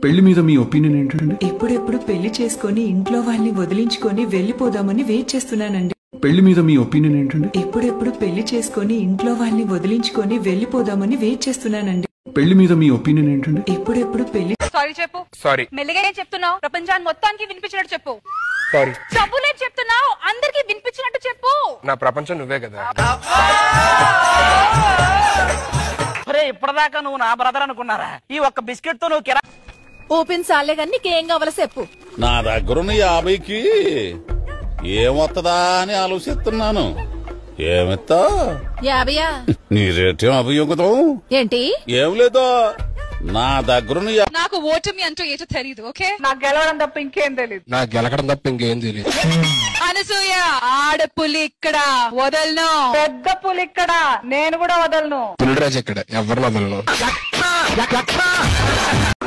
పెళ్లి మీద మీ ఒపీనియన్ ఏంటండి? ఎప్పుడెప్పుడు పెళ్లి చేసుకొని ఇంట్లో వాళ్ళని వదిలించుకొని వెళ్లిపోదామని వెయిట్ చేస్తున్నానండి. పెళ్లి మీద మీ ఒపీనియన్ ఏంటండి? ఎప్పుడెప్పుడు పెళ్లి చేసుకొని ఇంట్లో వాళ్ళని వదిలించుకొని వెళ్లిపోదామని వెయిట్ చేస్తున్నానండి. పెళ్లి మీద మీ ఒపీనియన్ ఏంటండి? ఎప్పుడెప్పుడు పెళ్లి సారీ చెప్పు. సారీ. మెల్లిగా ఏం చెప్తున్నావు? ప్రపంచాన్ని మొత్తానికి వినిపించినట్టు చెప్పు. సారీ. డబ్బులేం చెప్తున్నావు? అందరికి వినిపించినట్టు చెప్పు. నా ప్రపంచం నువ్వే కదా. ఇప్పటిదాకా నువ్వు నా బ్రదర్ అనుకున్నారా? ఈ ఒక్క బిస్కెట్ తో నువ్వు ఓపెన్ సాలే గాని నీకేం కావాలో చెప్పు. నా దగ్గరున్న 50కి ఏమొత్తదా అని ఆలోచిస్తున్నాను. ఏమిత్తా? 50 నీ రేటేం అభియోగం ఏంటి? ఏం లేదో నా దగ్గరున్న నాకు ఓటమి అంటూ ఏటో తెలీదు. ఓకే, నాకు గెలవడం తప్ప ఇంకేం తెలియదు. నాకు గెలకడం తప్ప ఇంకేం తెలియదు. అనసూయ ఆడపులి ఇక్కడ వదలను, పెద్ద పులి ఇక్కడ, నేను కూడా వదలను. పులిరాజు ఇక్కడ ఎవరిని వదలను.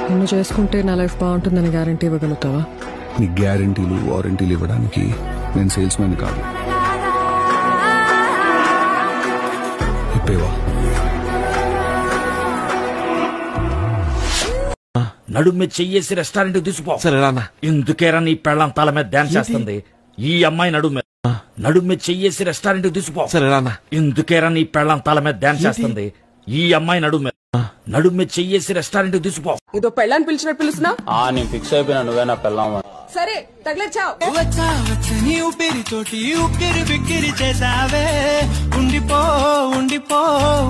నిన్ను చేసుకుంటే నా లైఫ్ బాగుంటుందని గ్యారంటీ ఇవ్వగలుగుతావా? నీ గ్యారంటీలు వారంటీలు ఇవ్వడానికి నేను సేల్స్ మ్యాన్ కాదు. ఇప్పేవా? నడుమ్మె చెయ్యేసి రెస్టారెంట్ తీసుకో. సరే రానా. ఎందుకేరా నీ పెళ్ళం తల మీద డాన్స్ చేస్తుంది? ఈ అమ్మాయి నడుమ్మె చెయ్యేసి రెస్టారెంట్ తీసుకో. సరే రానా. ఎందుకేరా నీ పెళ్ళం తల మీద డాన్స్ చేస్తుంది? ఈ అమ్మాయి నడుమ్మె చెయ్యేసి రెస్టారెంట్ తీసుకో. ఇదో పెళ్ళాన్ని పిలిచినట్టు పిలుస్తున్నా? నేను ఫిక్స్ అయిపోయినా నువ్వే నా పెళ్ళాం. సరే తగిలేచావు. ఊపిరితోటి ఉక్కిరి బిక్కిరి చేసావే, ఉండిపో ఉండిపో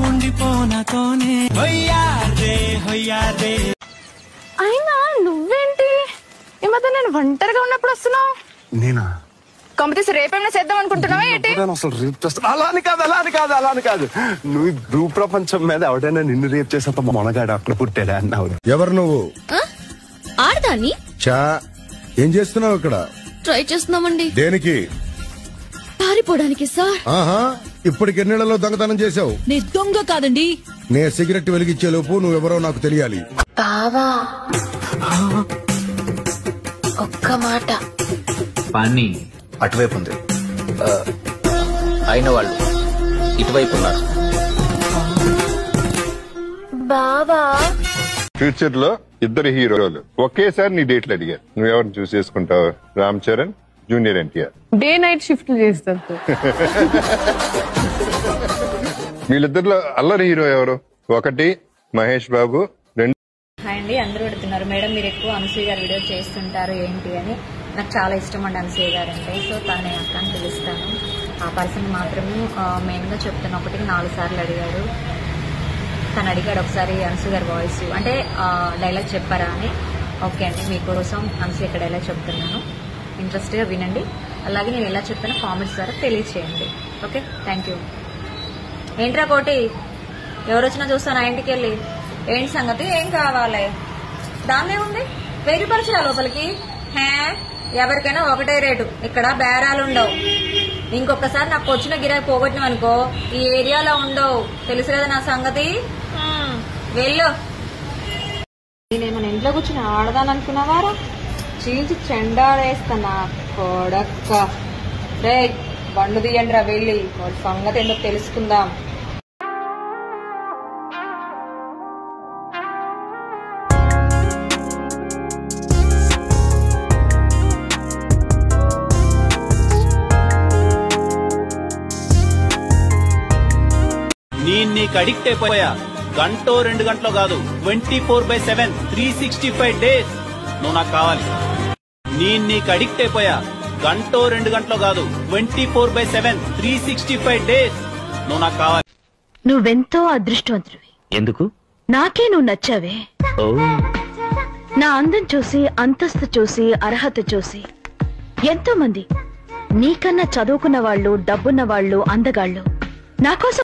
ఉండిపో నాతోనే. హొయ్యారే అయినా నువ్వేంటి ఈ మధ్య నేను ఒంటరిగా ఉన్నప్పుడు వస్తున్నావు? నేనా? కాంపిటీస్ రేపేమైనా చేద్దాం అనుకుంటున్నావా ఏంటి? అసలు రేప్ చేస్తా? అలా అని కాదు. నువ్వు భూ ప్రపంచం మీద ఎవడైనా నిన్ను రేప్ చేసేంత మొనగాడు అక్కడ పుట్టాడా అన్నావు. ఎవరు నువ్వు? ఆడదాన్ని. చా ఏం చేస్తున్నావు ఇక్కడ? ట్రై చేస్తున్నామండి. దేనికి? పారిపోవడానికి సార్. ఆహా, ఇప్పటికి ఎన్నేళ్లలో దొంగతనం చేసావు? నీ దొంగ కాదండి. నే సిగరెట్ వెలిగించే లోపు నువ్వెవరో నాకు తెలియాలి. బావా ఒక్క మాట. పని అటువైపు ఉంది, అయిన వాళ్ళు ఇటువైపు ఉన్నారు. బావా ఫ్యూచర్ లో ఇద్దరు హీరోలు ఒకేసారి నీ డేట్లు అడిగారు, నువ్వెవరిని చూస్ చేసుకుంటావు? Ram Charan, junior NTR. Day night shift చేస్తారు. వీళ్ళిద్దరిలో అల్లరి హీరో ఎవరు? ఒకటి మహేష్ బాబు, రెండు. హాయ్ అండి, అందరూ అడుగుతున్నారు మేడం మీరు ఎక్కువ అనసూయ గారు వీడియో చేస్తుంటారు ఏంటి అని. నాకు చాలా ఇష్టం అండి అనసూయ గారు అంటే. సో తను అక్క అని పిలుస్తాను. ఆ పర్సన్ మాత్రమే మెయిన్గా చెప్తాను. ఒకటికి 4 సార్లు అడిగాడు. తను అడిగాడు ఒకసారి అనసూయ గారి వాయిస్ అంటే డైలాగ్ చెప్పారా అని. ఓకే అండి, మీకోసం అనసూయ ఇక్కడ డైలాగ్ చెప్తున్నాను, ఇంట్రెస్ట్గా వినండి. అలాగే నేను ఎలా చెప్పానో కామెంట్స్ ద్వారా తెలియచేయండి. Okay, thank you. ఏంట్రా కోటి, ఎవరు వచ్చినా చూస్తాను ఆ ఇంటికి వెళ్ళి. ఏంటి సంగతి, ఏం కావాలి? దాన్నే ఉంది, 1000 రూపాయలు లోపలికి. ఎవరికైనా ఒకటే రేటు, ఇక్కడ బేరాలు ఉండవు. ఇంకొకసారి నాకు వచ్చిన గిరాకీ పోగొట్టినవనుకో ఈ ఏరియాలో ఉండవు, తెలుసు కదా నా సంగతి. వెళ్ళు. నేనేమన్నా ఇంట్లో కూర్చుని ఆడదాని అనుకున్నావారా? చీల్చి చెండాడేస్తానా కొడక్క. రే బండు తీయండి రా, వెళ్ళి వాడి సంగతి ఏంటో తెలుసుకుందాం. నీకు అడిక్ట్ అయిపోయా. గంటో 2 గంటలో కాదు, 24/7 365 days నువ్వు నాకు కావాలి. నీకు అడిక్ట్ అయిపోయా. గంటో 2 గంటలో కాదు, 24/7 365 days నువ్వు నాకు కావాలి. నువ్వెంతో అదృష్టవంతుడివి. ఎందుకు? నాకే నువ్వు నచ్చావే. నా అందం చూసి, అంతస్తు చూసి, అర్హత చూసి ఎంతో మంది నీకన్నా చదువుకున్న వాళ్ళు, డబ్బున్న వాళ్ళు, అందగాళ్ళు నా కోసం